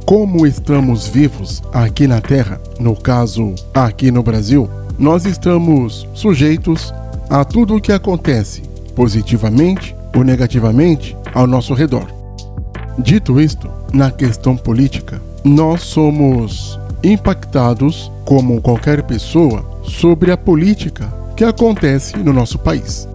Como estamos vivos aqui na Terra, no caso, aqui no Brasil, nós estamos sujeitos a tudo o que acontece, positivamente ou negativamente, ao nosso redor. Dito isto, na questão política, nós somos impactados, como qualquer pessoa, sobre a política que acontece no nosso país.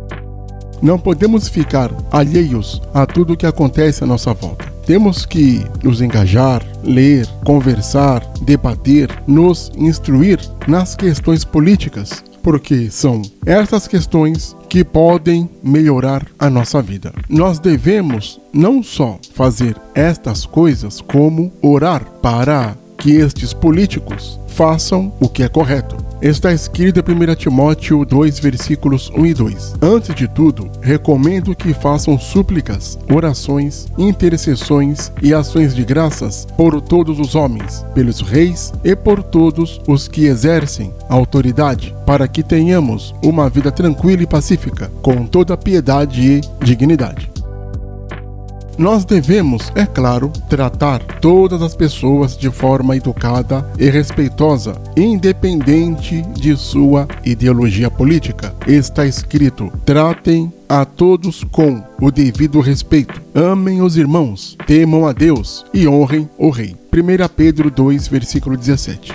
Não podemos ficar alheios a tudo o que acontece à nossa volta. Temos que nos engajar, ler, conversar, debater, nos instruir nas questões políticas, porque são essas questões que podem melhorar a nossa vida. Nós devemos não só fazer estas coisas, como orar para que estes políticos façam o que é correto. Está escrito em 1 Timóteo 2, versículos 1 e 2. Antes de tudo, recomendo que façam súplicas, orações, intercessões e ações de graças por todos os homens, pelos reis e por todos os que exercem a autoridade, para que tenhamos uma vida tranquila e pacífica, com toda piedade e dignidade. Nós devemos, é claro, tratar todas as pessoas de forma educada e respeitosa, independente de sua ideologia política. Está escrito: tratem a todos com o devido respeito, amem os irmãos, temam a Deus e honrem o rei. 1 Pedro 2, versículo 17.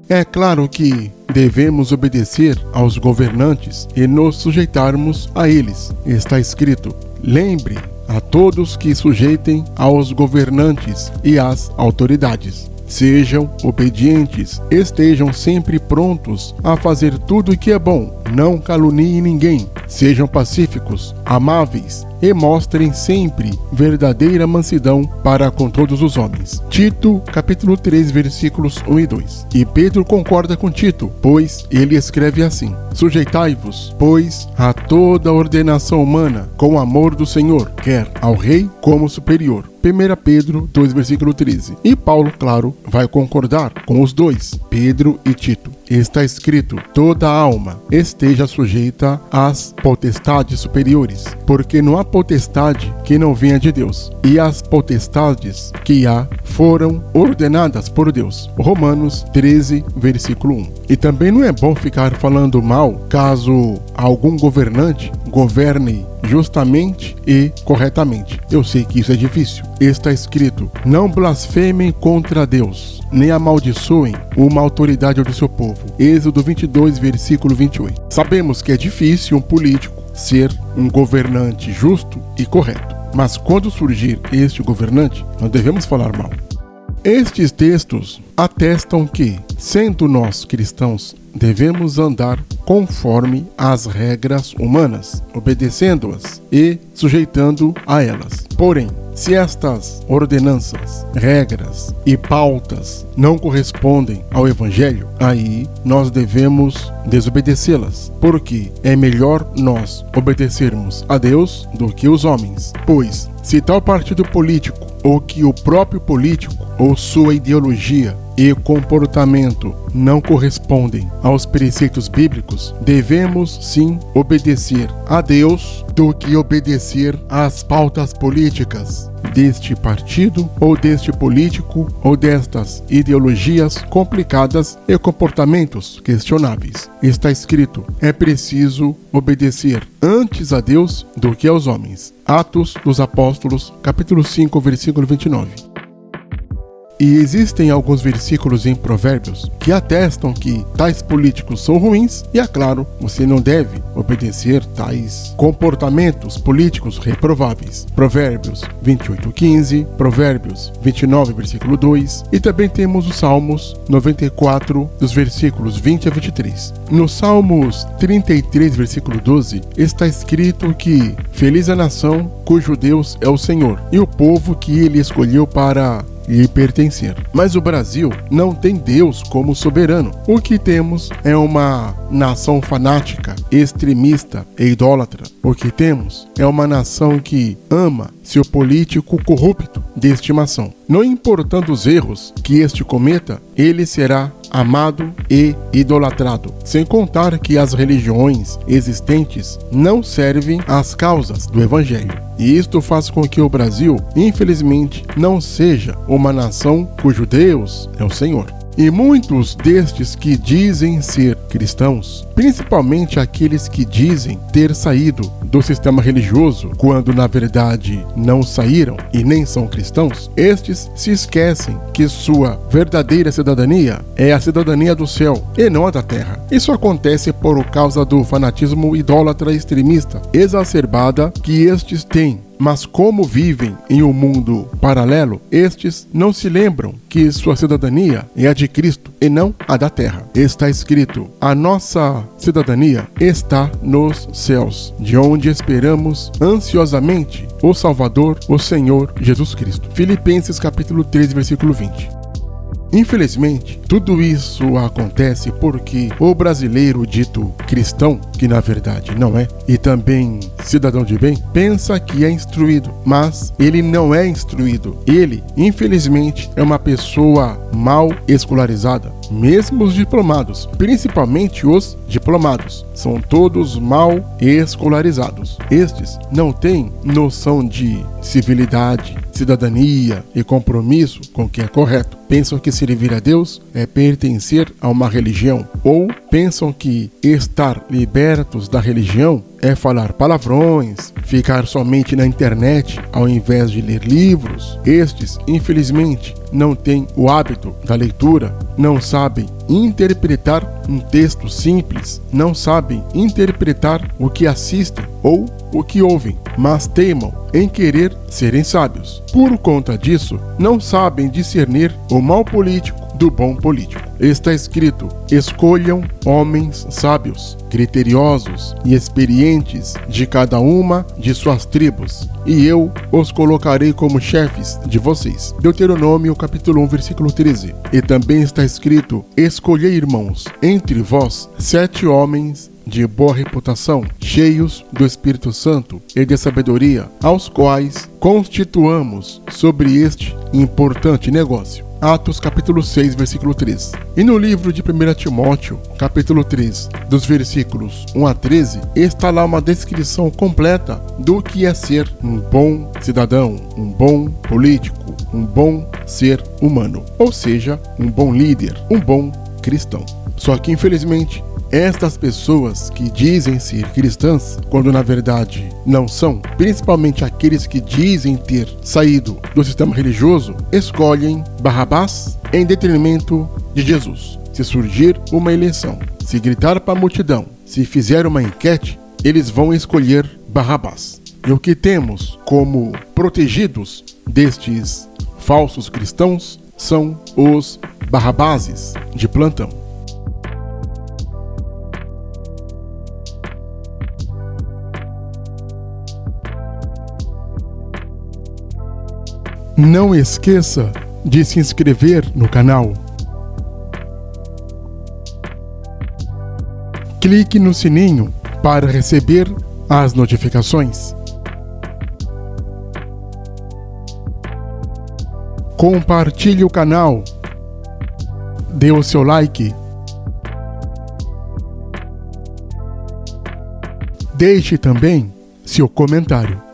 É claro que devemos obedecer aos governantes e nos sujeitarmos a eles. Está escrito: lembre a todos que sujeitem aos governantes e às autoridades. Sejam obedientes, estejam sempre prontos a fazer tudo o que é bom, não caluniem ninguém, sejam pacíficos, amáveis e mostrem sempre verdadeira mansidão para com todos os homens. Tito, capítulo 3, versículos 1 e 2. E Pedro concorda com Tito, pois ele escreve assim: sujeitai-vos, pois, a toda ordenação humana, com o amor do Senhor, quer ao rei como superior. 1 Pedro 2, versículo 13. E Paulo, claro, vai concordar com os dois, Pedro e Tito. Está escrito: toda alma esteja sujeita às potestades superiores, porque não há potestade que não venha de Deus, e as potestades que há foram ordenadas por Deus. Romanos 13, versículo 1. E também não é bom ficar falando mal caso algum governante governe justamente e corretamente. Eu sei que isso é difícil. Está escrito: não blasfemem contra Deus, nem amaldiçoem uma autoridade do seu povo. Êxodo 22, versículo 28. Sabemos que é difícil um político ser um governante justo e correto, mas quando surgir este governante, não devemos falar mal. Estes textos atestam que, sendo nós cristãos, devemos andar conforme as regras humanas, obedecendo-as e sujeitando a elas. Porém, se estas ordenanças, regras e pautas não correspondem ao Evangelho, aí nós devemos desobedecê-las, porque é melhor nós obedecermos a Deus do que os homens. Pois, se tal partido político, ou que o próprio político, ou sua ideologia e comportamento não correspondem aos preceitos bíblicos, devemos sim obedecer a Deus do que obedecer às pautas políticas deste partido ou deste político ou destas ideologias complicadas e comportamentos questionáveis. Está escrito: é preciso obedecer antes a Deus do que aos homens. Atos dos Apóstolos, capítulo 5, versículo 29. E existem alguns versículos em Provérbios que atestam que tais políticos são ruins e, é claro, você não deve obedecer tais comportamentos políticos reprováveis. Provérbios 28:15, Provérbios 29, versículo 2, e também temos os Salmos 94, dos versículos 20 a 23. No Salmos 33, versículo 12, está escrito que feliz a nação cujo Deus é o Senhor, e o povo que ele escolheu para lhe pertencer. Mas o Brasil não tem Deus como soberano. O que temos é uma nação fanática, extremista e idólatra. O que temos é uma nação que ama seu político corrupto de estimação. Não importando os erros que este cometa, ele será amado e idolatrado. Sem contar que as religiões existentes não servem às causas do Evangelho. E isto faz com que o Brasil, infelizmente, não seja uma nação cujo Deus é o Senhor. E muitos destes que dizem ser cristãos, principalmente aqueles que dizem ter saído do sistema religioso, quando na verdade não saíram e nem são cristãos, estes se esquecem que sua verdadeira cidadania é a cidadania do céu e não a da terra. Isso acontece por causa do fanatismo idólatra extremista exacerbada que estes têm. Mas como vivem em um mundo paralelo, estes não se lembram que sua cidadania é a de Cristo e não a da terra. Está escrito: a nossa cidadania está nos céus, de onde esperamos ansiosamente o Salvador, o Senhor Jesus Cristo. Filipenses capítulo 3, versículo 20. Infelizmente, tudo isso acontece porque o brasileiro dito cristão, que na verdade não é, e também cidadão de bem, pensa que é instruído, mas ele não é instruído. Ele, infelizmente, é uma pessoa mal escolarizada. Mesmo os diplomados, principalmente os diplomados, são todos mal escolarizados. Estes não têm noção de civilidade, cidadania e compromisso com o que é correto. Pensam que servir a Deus é pertencer a uma religião, ou pensam que estar libertos da religião é falar palavrões, ficar somente na internet ao invés de ler livros. Estes, infelizmente, não têm o hábito da leitura, não sabem interpretar um texto simples, não sabem interpretar o que assistem ou o que ouvem, mas teimam em querer serem sábios. Por conta disso, não sabem discernir o mal político do bom político. Está escrito: escolham homens sábios, criteriosos e experientes de cada uma de suas tribos, e eu os colocarei como chefes de vocês. Deuteronômio capítulo 1, versículo 13. E também está escrito: escolhei, irmãos, entre vós 7 homens de boa reputação, cheios do Espírito Santo e de sabedoria, aos quais constituamos sobre este importante negócio. Atos capítulo 6, versículo 3. E no livro de 1 Timóteo, capítulo 3, dos versículos 1 a 13, está lá uma descrição completa do que é ser um bom cidadão, um bom político, um bom ser humano, ou seja, um bom líder, um bom cristão. Só que, infelizmente, estas pessoas que dizem ser cristãs, quando na verdade não são, principalmente aqueles que dizem ter saído do sistema religioso, escolhem Barrabás em detrimento de Jesus. Se surgir uma eleição, se gritar para a multidão, se fizer uma enquete, eles vão escolher Barrabás. E o que temos como protegidos destes falsos cristãos são os Barrabáses de plantão. Não esqueça de se inscrever no canal. Clique no sininho para receber as notificações. Compartilhe o canal. Dê o seu like. Deixe também seu comentário.